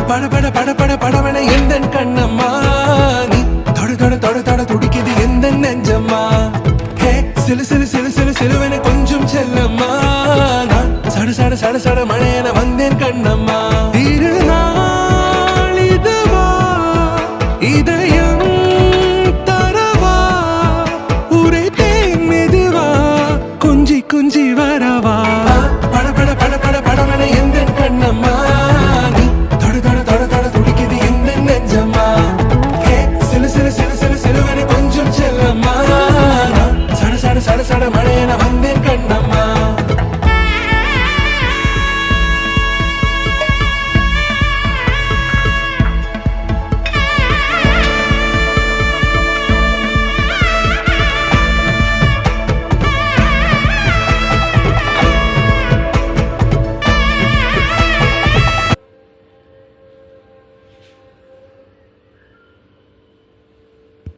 பட பட பட பட படவன எந்தன் கண்ணம்மா நீ தொட தொட தொட தொட துடிக்குது எந்த நெஞ்சம்மா ஹே சிலு சிலு சிலு சிலு சிலுவன கொஞ்சம் செல்லம்மா நான் சட சட சட சட மழை